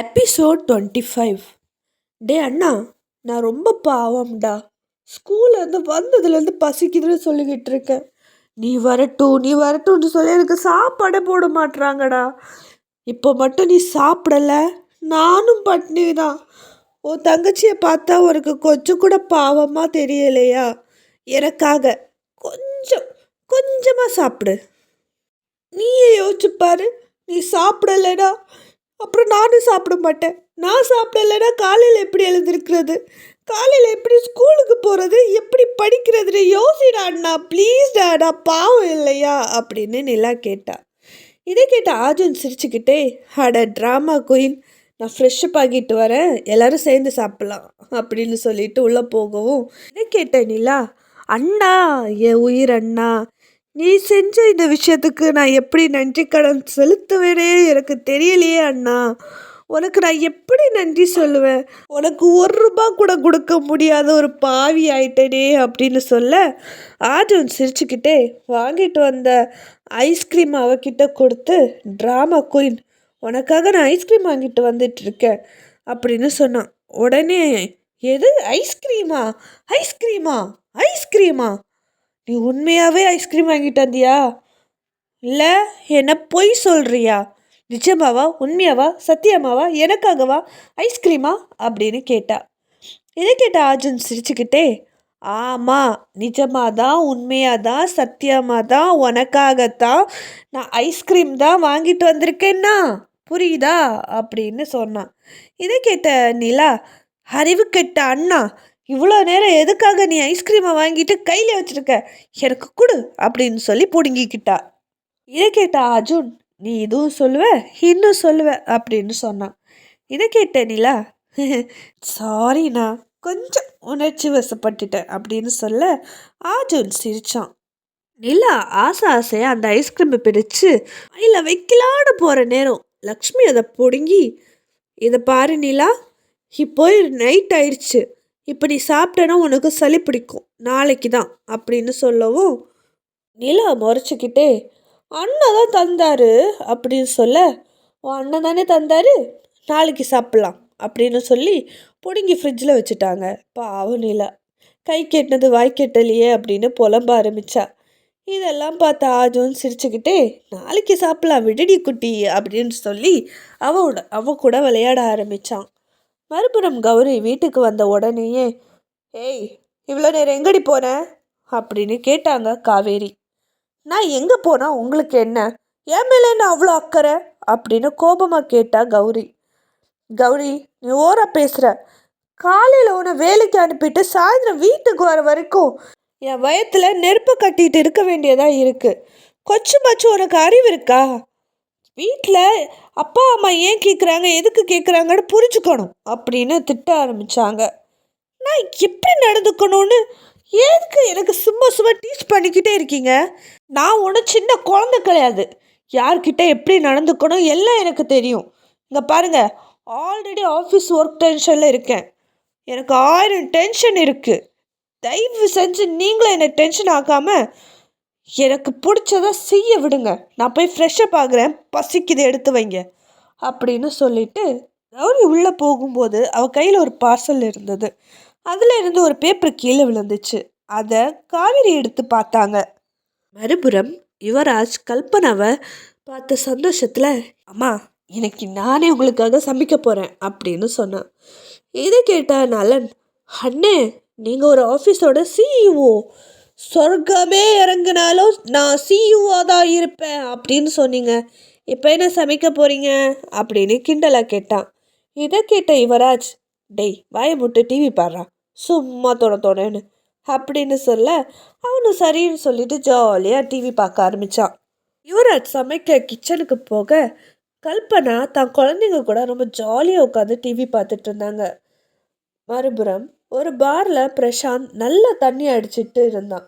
Episode 25. டே அண்ணா, நான் ரொம்ப பாவம்டா. ஸ்கூல்லேருந்து வந்ததுலேருந்து பசிக்குதுன்னு சொல்லிக்கிட்டு இருக்கேன். நீ வரட்டும்னு சொல்லி எனக்கு சாப்பாடே போட மாட்றாங்கடா. இப்போ மட்டும் நீ சாப்பிடல, நானும் பட்னி தான். உன் தங்கச்சியை பார்த்தா உனக்கு கொஞ்சம் கூட பாவமாக தெரியலையா? எனக்காக கொஞ்சம் கொஞ்சமாக சாப்பிடு. நீயே யோசிச்சு பாரு, நீ சாப்பிடலைடா அப்புறம் நானும் சாப்பிட மாட்டேன். நான் சாப்பிடலைன்னா காலையில் எப்படி எழுந்திருக்கிறது? காலையில் எப்படி ஸ்கூலுக்கு போகிறது? எப்படி படிக்கிறதுன்னு யோசிடா அண்ணா, ப்ளீஸ்டா, நான் பாவம் இல்லையா அப்படின்னு நிலா கேட்டா. இதை கேட்ட ஆர்ஜுன் சிரிச்சுக்கிட்டே, அட ட்ராமா குயின், நான் ஃப்ரெஷ்ஷப் ஆகிட்டு வரேன், எல்லாரும் சேர்ந்து சாப்பிட்லாம் அப்படின்னு சொல்லிட்டு உள்ளே போகவும், இதை கேட்ட நிலா, அண்ணா, என் உயிர் அண்ணா, நீ செஞ்ச இந்த விஷயத்துக்கு நான் எப்படி நன்றி கடன் செலுத்துவேனே எனக்கு தெரியலையே அண்ணா. உனக்கு நான் எப்படி நன்றி சொல்லுவேன்? உனக்கு 1 ரூபா கூட கொடுக்க முடியாத ஒரு பாவி ஆயிட்டனே அப்படின்னு சொல்ல, ஆர்ஜுன் சிரிச்சுக்கிட்டே வாங்கிட்டு வந்த ஐஸ்கிரீம் அவகிட்ட கொடுத்து, ட்ராமா குயின், உனக்காக நான் ஐஸ்கிரீம் வாங்கிட்டு வந்துட்டு இருக்கேன் அப்படின்னு சொன்னான். உடனே, எது ஐஸ்கிரீமா? ஐஸ்கிரீமா? ஐஸ்கிரீமா? நீ உண்மையாகவே ஐஸ்கிரீம் வாங்கிட்டு வந்தியா? இல்லை என்ன பொய் சொல்கிறியா? நிஜமாவா? உண்மையாவா? சத்தியமாவா? எனக்காகவா? ஐஸ்கிரீமா அப்படின்னு கேட்டா. இதை கேட்ட அர்ஜுன் சிரிச்சுக்கிட்டே, ஆமாம், நிஜமாதான், உண்மையாதான், சத்தியமாதான், உனக்காகத்தான் நான் ஐஸ்கிரீம் தான் வாங்கிட்டு வந்திருக்கேன்னா புரியுதா அப்படின்னு சொன்னான். இதை கேட்ட நிலா, அறிவு கெட்ட அண்ணா, இவ்வளோ நேரம் எதுக்காக நீ ஐஸ்கிரீமை வாங்கிட்டு கையில் வச்சுருக்க? எனக்கு கொடு அப்படின்னு சொல்லி பிடுங்கிக்கிட்டா. இதை கேட்ட அர்ஜுன், நீ இதுவும் சொல்லுவ இன்னும் சொல்லுவ அப்படின்னு சொன்னான். இதை கேட்ட நிலா, சாரிண்ணா, கொஞ்சம் உணர்ச்சி வசப்பட்டுட்டேன் அப்படின்னு சொல்ல அர்ஜுன் சிரிச்சான். நிலா ஆசையாக அந்த ஐஸ்கிரீமை பிடிச்சு அதில் வைக்கலான்னு போகிற நேரம் லக்ஷ்மி அதை பிடுங்கி, இதை பாரு நிலா, இப்போ நைட் ஆயிடுச்சு, இப்போ நீ சாப்பிட்டேன்னா உனக்கு சளி பிடிக்கும், நாளைக்கு தான் அப்படின்னு சொல்லவும், நிலா முறைச்சிக்கிட்டே, அண்ணன் தான் தந்தாரு அப்படின்னு சொல்ல, உன் அண்ணன் தானே தந்தாரு, நாளைக்கு சாப்பிட்லாம் அப்படின்னு சொல்லி பிடுங்கி ஃப்ரிட்ஜில் வச்சுட்டாங்க. பாவம் நிலா, கை கெட்டினது வாய் கெட்டலையே அப்படின்னு புலம்ப ஆரம்பித்தா. இதெல்லாம் பார்த்து ஆஜும் சிரிச்சுக்கிட்டே, நாளைக்கு சாப்பிட்லாம் விடுடி குட்டி அப்படின்னு சொல்லி அவ கூட விளையாட ஆரம்பித்தான். மறுபுறம் கௌரி வீட்டுக்கு வந்த உடனேயே, ஏய், இவ்வளோ நேரம் எங்கடி போனேன் அப்படின்னு கேட்டாங்க காவேரி. நான் எங்கே போனால் உங்களுக்கு என்ன? என் மேலே என்ன அவ்வளோ அக்கறை அப்படின்னு கோபமாக கேட்டா கௌரி. கௌரி, நீ ஓரா பேசுகிற. காலையில் உன்னை வேலைக்கு அனுப்பிட்டு சாயந்தரம் வீட்டுக்கு வர வரைக்கும் என் வயத்தில் நெருப்பை கட்டிட்டு இருக்க வேண்டியதாக இருக்குது. கொஞ்சமாச்சும் உனக்கு அறிவு இருக்கா? வீட்டில் அப்பா அம்மா ஏன் கேட்குறாங்க, எதுக்கு கேட்குறாங்கன்னு புரிஞ்சுக்கணும் அப்படின்னு திட்ட ஆரம்பித்தாங்க. நான் எப்படி நடந்துக்கணும்னு எதுக்கு எனக்கு சும்மா சும்மா டீச் பண்ணிக்கிட்டே இருக்கீங்க? நான் ஒன்றும் சின்ன குழந்தை கிடையாது. யார்கிட்ட எப்படி நடந்துக்கணும் எல்லாம் எனக்கு தெரியும். இங்கே பாருங்கள், ஆல்ரெடி ஆஃபீஸ் ஒர்க் டென்ஷனில் இருக்கேன். எனக்கு 1000 டென்ஷன் இருக்குது. தயவு செஞ்சு நீங்களும் என்னை டென்ஷன் ஆக்காமல் எனக்கு பிடிச்சதை செய்ய விடுங்க. நான் போய் ஃப்ரெஷ்ஷப் ஆகுறேன், பசிக்குது, எடுத்து வைங்க அப்படின்னு சொல்லிட்டு கௌரி உள்ளே போகும்போது அவள் கையில் ஒரு பார்சல் இருந்தது. அதில் இருந்து ஒரு பேப்பர் கீழே விழுந்துச்சு. அதை காவேரி எடுத்து பார்த்தாங்க. மறுபுறம் யுவராஜ் கல்பனாவை பார்த்த சந்தோஷத்தில், அம்மா, இன்னைக்கு நானே உங்களுக்காக சமைக்க போகிறேன் அப்படின்னு சொன்னான். இதை கேட்ட நலன், அண்ணே, நீங்கள் ஒரு ஆஃபீஸோட சிஇஓ, சொர்க்கமே இறங்கினாலும் நான் சிஇஓவாக தான் இருப்பேன் அப்படின்னு சொன்னீங்க. இப்போ என்ன சமைக்க போகிறீங்க அப்படின்னு கிண்டலாக கேட்டான். இதை கேட்ட யுவராஜ், டேய், வாயை முட்டு டிவி பாடுறான், சும்மா தொடன்னு அப்படின்னு சொல்ல அவனும் சரின்னு சொல்லிட்டு ஜாலியாக டிவி பார்க்க ஆரம்பித்தான். யுவராஜ் சமைக்க கிச்சனுக்கு போக கல்பனா தான் குழந்தைங்க கூட ரொம்ப ஜாலியாக உட்காந்து டிவி பார்த்துட்டு இருந்தாங்க. மறுபுறம் ஒரு பாரில் பிரசாந்த் நல்லா தண்ணி அடிச்சிட்டு இருந்தான்.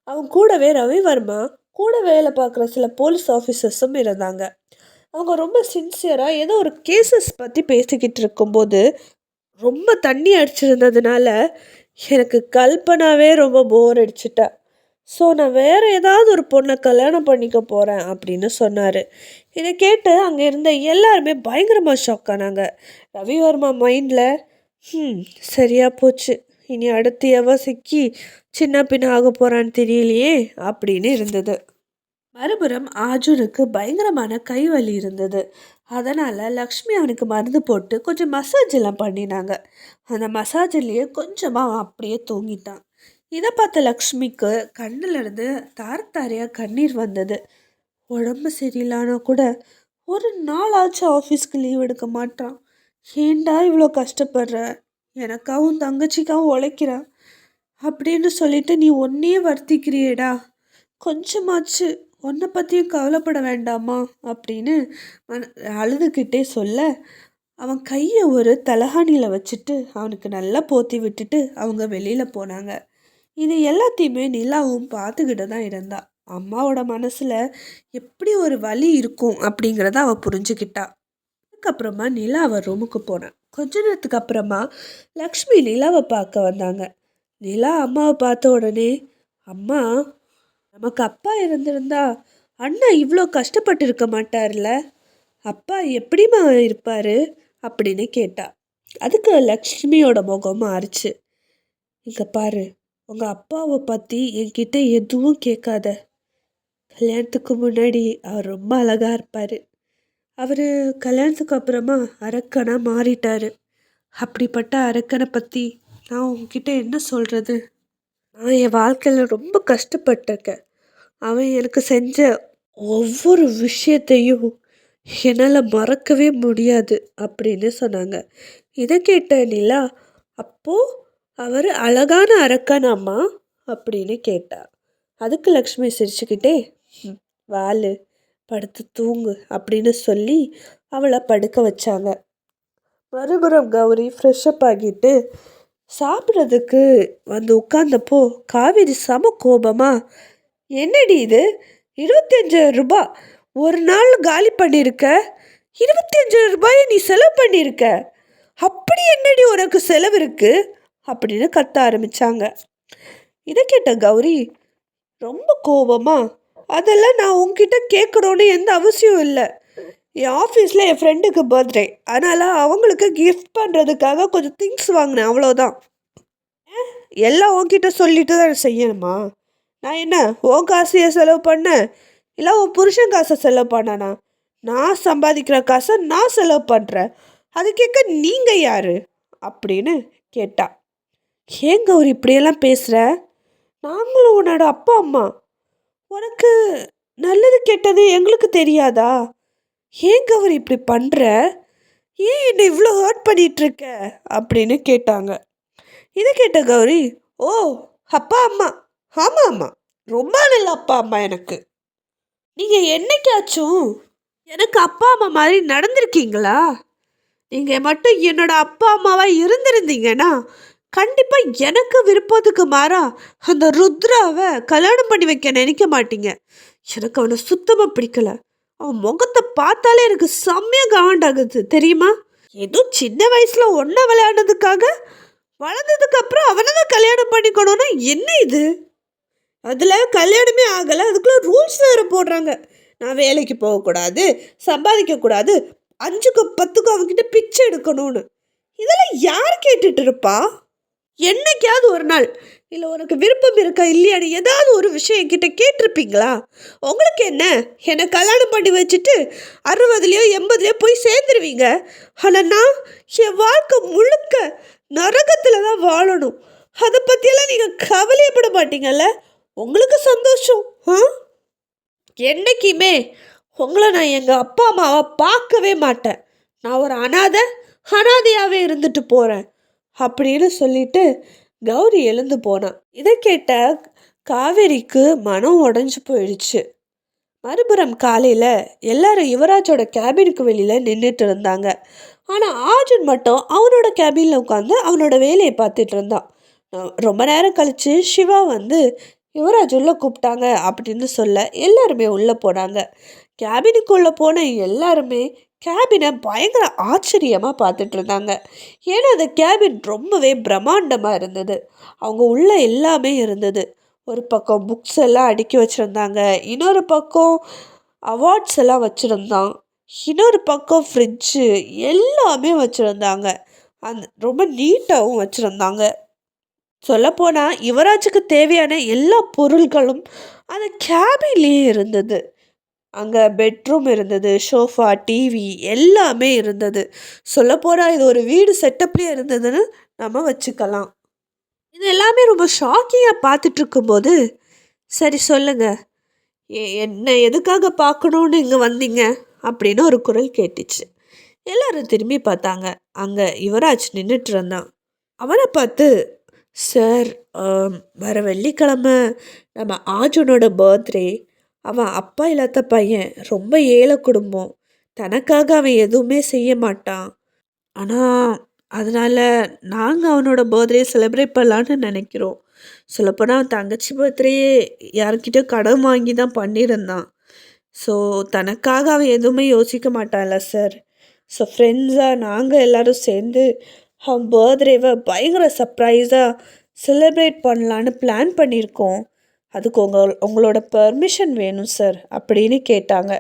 அவன் கூடவே ரவிவர்மா கூட வேலை பார்க்குற சில போலீஸ் ஆஃபீஸர்ஸும் இருந்தாங்க. அவங்க ரொம்ப சின்சியராக ஏதோ ஒரு கேசஸ் பற்றி பேசிக்கிட்டு இருக்கும்போது ரொம்ப தண்ணி அடிச்சிருந்ததுனால எனக்கு கல்பனாவே ரொம்ப போர் அடிச்சிட்டா. ஸோ நான் வேறு ஏதாவது ஒரு பொண்ணை கல்யாணம் பண்ணிக்க போகிறேன் அப்படின்னு சொன்னார். இதை கேட்டு அங்கே இருந்த எல்லாருமே பயங்கரமாக ஷாக் ஆனாங்க. ரவிவர்மா மைண்டில் சரியாக போச்சு, இனி அடுத்து எவ சிக்கி சின்ன பின்ன ஆக போகிறான்னு தெரியலையே அப்படின்னு இருந்தது. மறுபுறம் அர்ஜுனுக்கு பயங்கரமான கை வலி இருந்தது. அதனால் லக்ஷ்மி அவனுக்கு மருந்து போட்டு கொஞ்சம் மசாஜ் எல்லாம் பண்ணினாங்க. அந்த மசாஜ்லேயே கொஞ்சமாக அவன் அப்படியே தூங்கிட்டான். இதை பார்த்த லக்ஷ்மிக்கு கண்ணில் இருந்து தார தாரையாக கண்ணீர் வந்தது. உடம்பு சரியில்லானா கூட ஒரு நாளாச்சும் ஆஃபீஸ்க்கு லீவ் எடுக்க மாட்டான். ஏண்டா இவ்வளோ கஷ்டப்படுற, எனக்காகவும் தங்கச்சிக்காகவும் உழைக்கிறான் அப்படின்னு சொல்லிட்டு நீ ஒன்றையே வருத்திக்கிறியேடா, கொஞ்சமாச்சு உன்னை பற்றியும் கவலைப்பட வேண்டாமா அப்படின்னு அழுதுகிட்டே சொல்ல, அவன் கையை ஒரு தலகாணியில் வச்சுட்டு அவனுக்கு நல்லா போத்தி விட்டுட்டு அவங்க வெளியில் போனாங்க. இது எல்லாத்தையுமே நிலாவும் பார்த்துக்கிட்டு தான் இருந்தா. அம்மாவோட மனசில் எப்படி ஒரு வலி இருக்கும் அப்படிங்கிறத அவள் புரிஞ்சுக்கிட்டா. அதுக்கப்புறமா நிலா அவள் ரூமுக்கு போனான். கொஞ்ச நேரத்துக்கு அப்புறமா லக்ஷ்மி நிலாவை பார்க்க வந்தாங்க. நிலா அம்மாவை பார்த்த உடனே, அம்மா, நமக்கு அப்பா இருந்திருந்தா அண்ணா இவ்வளோ கஷ்டப்பட்டு இருக்க மாட்டார்ல, அப்பா எப்படிம்மா இருப்பார் அப்படின்னு கேட்டா. அதுக்கு லக்ஷ்மியோட முகம் மாறிச்சு. இங்கே பாரு, உங்கள் அப்பாவை பற்றி என்கிட்ட எதுவும் கேட்காத. கல்யாணத்துக்கு முன்னாடி அவர் ரொம்ப அழகாக இருப்பார். அவர் கல்யாணத்துக்கு அப்புறமா அரக்கனாக மாறிட்டார். அப்படிப்பட்ட அரக்கனை பற்றி நான் உங்ககிட்ட என்ன சொல்கிறது? நான் என் வாழ்க்கையில் ரொம்ப கஷ்டப்பட்டிருக்கேன். அவன் எனக்கு செஞ்ச ஒவ்வொரு விஷயத்தையும் என்னால் மறக்கவே முடியாது அப்படின்னு சொன்னாங்க. இதை கேட்ட நிலா, அப்போது அவர் அழகான அரக்கனாம்மா அப்படின்னு கேட்டா. அதுக்கு லக்ஷ்மி சிரிச்சுக்கிட்டே, வாலு, படுத்து தூங்கு அப்படின்னு சொல்லி அவளை படுக்க வச்சாங்க. மறுபுறம் கௌரி ஃப்ரெஷ்அப் ஆகிட்டு சாப்பிட்றதுக்கு வந்து உட்கார்ந்தப்போ காவேரி சம கோபமா, என்னடி இது, 25,000 ரூபாய் ஒரு நாள் காலி பண்ணியிருக்க, 25,000 ரூபாயை நீ செலவு பண்ணியிருக்க, அப்படி என்னடி உனக்கு செலவு இருக்கு அப்படின்னு கத்த ஆரம்பித்தாங்க. இதை கேட்ட கௌரி ரொம்ப கோபமா, அதெல்லாம் நான் உங்ககிட்ட கேட்கணுன்னு எந்த அவசியம் இல்லை. என் ஆஃபீஸில் என் ஃப்ரெண்டுக்கு பர்த்டே, அதனால் அவங்களுக்கு கிஃப்ட் பண்ணுறதுக்காக கொஞ்சம் திங்ஸ் வாங்கினேன், அவ்வளோதான். எல்லாம் உன்கிட்ட சொல்லிட்டு தான் செய்யணுமா? நான் என்ன உன் காசையை செலவு பண்ணேன், இல்லை உன் புருஷன் காசை செலவு பண்ணனா? நான் சம்பாதிக்கிற காசை நான் செலவு பண்ணுறேன், அது கேட்க நீங்கள் யார் அப்படின்னு கேட்டா. ஏன் கௌரி இப்படியெல்லாம் பேசுகிற? நாங்களும் உன்னோட அப்பா அம்மா, உனக்கு நல்லது கெட்டது எங்களுக்கு தெரியாதா? ஏன் கௌரி இப்படி பண்ணுற? ஏன் என்னை இவ்வளோ ஹர்ட் பண்ணிகிட்ருக்க அப்படின்னு கேட்டாங்க. இதை கேட்ட கௌரி, ஓ அப்பா அம்மா, ஆமாம் ஆமாம், ரொம்ப நல்ல அப்பா அம்மா எனக்கு. நீங்கள் என்னைக்காச்சும் எனக்கு அப்பா அம்மா மாதிரி நடந்திருக்கீங்களா? நீங்கள் மட்டும் என்னோட அப்பா அம்மாவாக இருந்திருந்தீங்கன்னா கண்டிப்பாக எனக்கு விருப்பத்துக்கு மாறா அந்த ருத்ராவை கல்யாணம் பண்ணி வைக்க நினைக்க மாட்டீங்க. எனக்கு அவனை சுத்தமாக பிடிக்கல. அவன் முகத்தை பார்த்தாலே எனக்கு செம்மையாக காண்டாகுது தெரியுமா? ஏதோ சின்ன வயசில் ஒன்றா விளையாடுனதுக்காக வளர்ந்ததுக்கு அப்புறம் அவனை தான் கல்யாணம் பண்ணிக்கணும்னா என்ன இது? அதில் கல்யாணமே ஆகலை, அதுக்குள்ளே ரூல்ஸ் வேறு போடுறாங்க. நான் வேலைக்கு போகக்கூடாது, சம்பாதிக்கக்கூடாது, 5க்கு 10க்கு அவங்ககிட்ட பிச்சை எடுக்கணும்னு. இதெல்லாம் யார் கேட்டுட்டு இருப்பா? என்னைக்காவது ஒரு நாள் இல்லை உனக்கு விருப்பம் இருக்கா இல்லையான்னு ஏதாவது ஒரு விஷயம் என்கிட்ட கேட்டிருப்பீங்களா? உங்களுக்கு என்ன, என்னை கல்யாணம் பண்ணி வச்சுட்டு 60லேயோ 80லேயோ போய் சேர்ந்துருவீங்க. ஆனால் நான் என் வாழ்க்கை முழுக்க நரகத்தில் தான் வாழணும். அதை பற்றியெல்லாம் நீங்கள் கவலையப்பட மாட்டீங்கல்ல? உங்களுக்கு சந்தோஷம். என்றைக்குமே உங்களை நான் எங்கள் அப்பா அம்மாவை பார்க்கவே மாட்டேன். நான் ஒரு அனாதையாகவே இருந்துட்டு போகிறேன் அப்படின்னு சொல்லிட்டு கௌரி எழுந்து போனான். இதை கேட்ட காவேரிக்கு மனம் உடஞ்சி போயிடுச்சு. மறுபுறம் காலையில் எல்லாரும் யுவராஜோட கேபினுக்கு வெளியில் நின்றுட்டு இருந்தாங்க. ஆனால் அர்ஜுன் மட்டும் அவனோட கேபினில் உட்காந்து அவனோட வேலையை பார்த்துட்டு இருந்தான். ரொம்ப நேரம் கழித்து சிவா வந்து யுவராஜ் உள்ளே கூப்பிட்டாங்க அப்படின்னு சொல்ல எல்லாருமே உள்ளே போனாங்க. கேபினுக்குள்ளே போன எல்லாருமே கேபினை பயங்கர ஆச்சரியமாக பார்த்துட்டு இருந்தாங்க. ஏன்னா அந்த கேபின் ரொம்பவே பிரம்மாண்டமாக இருந்தது. அவங்க உள்ள எல்லாமே இருந்தது. ஒரு பக்கம் புக்ஸ் எல்லாம் அடுக்கி வச்சுருந்தாங்க, இன்னொரு பக்கம் அவார்ட்ஸ் எல்லாம் வச்சுருந்தான், இன்னொரு பக்கம் ஃப்ரிட்ஜு எல்லாமே வச்சுருந்தாங்க. ரொம்ப நீட்டாகவும் வச்சுருந்தாங்க. சொல்லப்போனால் யுவராஜுக்கு தேவையான எல்லா பொருள்களும் அந்த கேபின்லேயே இருந்தது. அங்கே பெட்ரூம் இருந்தது, ஷோஃபா, டிவி எல்லாமே இருந்தது. சொல்லப்போனால் இது ஒரு வீடு செட்டப்லேயே இருந்ததுன்னு நம்ம வச்சுக்கலாம். இது எல்லாமே ரொம்ப ஷாக்கிங்காக பார்த்துட்டு இருக்கும்போது, சரி சொல்லுங்க, என்ன எதுக்காக பார்க்கணுன்னு இங்கே வந்தீங்க அப்படின்னு ஒரு குரல் கேட்டுச்சு. எல்லாரும் திரும்பி பார்த்தாங்க. அங்கே யுவராஜ் நின்றுட்டு இருந்தான். அவனை பார்த்து, சார், வர வெள்ளிக்கிழமை நம்ம ஆர்ஜுனோட பர்த்டே. அவன் அப்பா இல்லாத பையன், ரொம்ப ஏழை குடும்பம். தனக்காக அவன் எதுவுமே செய்ய மாட்டான். ஆனால் அதனால் நாங்கள் அவனோட பர்த்டே செலிப்ரேட் பண்ணலான்னு நினைக்கிறோம். சொல்லப்போனால் அவன் தங்கச்சி பர்த்டேயே யார்கிட்ட கடன் வாங்கி தான் பண்ணியிருந்தான். ஸோ தனக்காக அவன் எதுவுமே யோசிக்க மாட்டான்ல சார். ஸோ ஃப்ரெண்ட்ஸாக நாங்கள் எல்லோரும் சேர்ந்து அவன் பர்த்டேவை பயங்கர சர்ப்ரைஸாக செலிப்ரேட் பண்ணலான்னு பிளான் பண்ணியிருக்கோம். அதுக்கு உங்களோட பெர்மிஷன் வேணும் சார் அப்படின்னு கேட்டாங்க.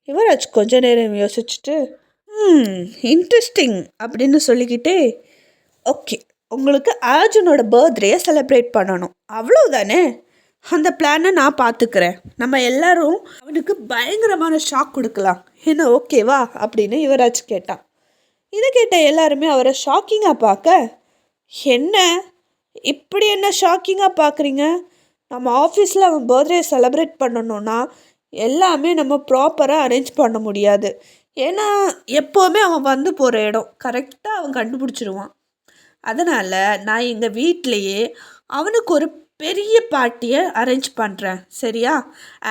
யுவராஜ் கொஞ்ச நேரம் யோசிச்சுட்டு, இன்ட்ரெஸ்டிங் அப்படின்னு சொல்லிக்கிட்டே, ஓகே, உங்களுக்கு அர்ஜுனோட பர்த்டேயை செலிப்ரேட் பண்ணணும், அவ்வளோதானே? அந்த பிளானை நான் பார்த்துக்கிறேன். நம்ம எல்லாரும் அவனுக்கு பயங்கரமான ஷாக் கொடுக்கலாம், என்ன ஓகேவா அப்படின்னு யுவராஜ் கேட்டான். இதை கேட்ட எல்லாருமே அவரை ஷாக்கிங்காக பார்க்க, என்ன இப்படி என்ன ஷாக்கிங்காக பார்க்குறீங்க? நம்ம ஆஃபீஸில் அவன் பர்த்டே செலிப்ரேட் பண்ணணுன்னா எல்லாமே நம்ம ப்ராப்பராக அரேஞ்ச் பண்ண முடியாது. ஏன்னா எப்போவுமே அவன் வந்து போகிற இடம் கரெக்டாக அவன் கண்டுபிடிச்சிருவான். அதனால் நான் எங்கள் வீட்டிலையே அவனுக்கு ஒரு பெரிய பார்ட்டியை அரேஞ்ச் பண்ணுறேன், சரியா?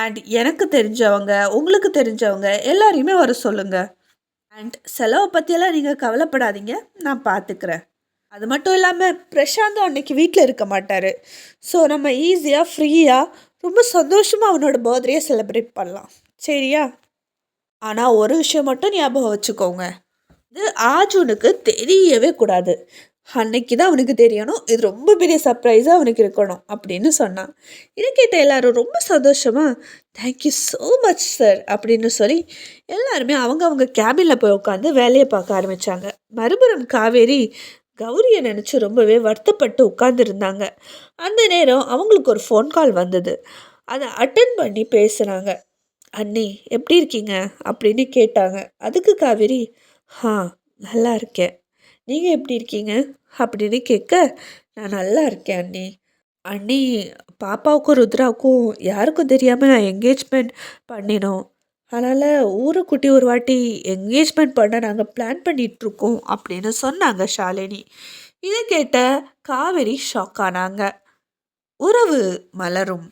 அண்ட் எனக்கு தெரிஞ்சவங்க, உங்களுக்கு தெரிஞ்சவங்க எல்லாரையுமே வர சொல்லுங்கள். அண்ட் செலவை பற்றியெல்லாம் நீங்கள் கவலைப்படாதீங்க, நான் பார்த்துக்கிறேன். அது மட்டும் இல்லாமல் பிரசாந்தும் அன்னைக்கு வீட்டில் இருக்க மாட்டார். ஸோ நம்ம ஈஸியாக ஃப்ரீயாக ரொம்ப சந்தோஷமாக அவனோட பர்த்டேயை செலிப்ரேட் பண்ணலாம், சரியா? ஆனால் ஒரு விஷயம் மட்டும் ஞாபகம் வச்சுக்கோங்க, இது ஆர்ஜுனுக்கு தெரியவே கூடாது. அன்னைக்கு தான் அவனுக்கு தெரியணும், இது ரொம்ப பெரிய சர்ப்ரைஸாக அவனுக்கு இருக்கணும் அப்படின்னு சொன்னான். இதை கேட்ட எல்லாரும் ரொம்ப சந்தோஷமாக தேங்க்யூ ஸோ மச் சார் அப்படின்னு சொல்லி எல்லாருமே அவங்க கேபினில் போய் உட்காந்து வேலையை பார்க்க ஆரம்பித்தாங்க. மறுபுறம் காவேரி கௌரியை நினச்சி ரொம்பவே வருத்தப்பட்டு உட்காந்துருந்தாங்க. அந்த நேரம் அவங்களுக்கு ஒரு ஃபோன் கால் வந்தது. அதை அட்டன் பண்ணி பேசுனாங்க. அண்ணி எப்படி இருக்கீங்க அப்படின்னு கேட்டாங்க. அதுக்கு காவேரி, நல்லா இருக்கேன், நீங்கள் எப்படி இருக்கீங்க அப்படின்னு கேட்க, நான் நல்லா இருக்கேன் அண்ணி. அண்ணி, பாப்பாவுக்கும் ருத்ராவுக்கும் யாருக்கும் தெரியாமல் நான் என்கேஜ்மெண்ட் பண்ணினோம். அதனால் ஊரை குட்டி ஒரு வாட்டி என்கேஜ்மெண்ட் பண்ண நாங்கள் பிளான் பண்ணிகிட்ருக்கோம் அப்படின்னு சொன்னாங்க ஷாலினி. இதை கேட்ட காவேரி ஷாக் ஆனாங்க. உறவு மலரும்.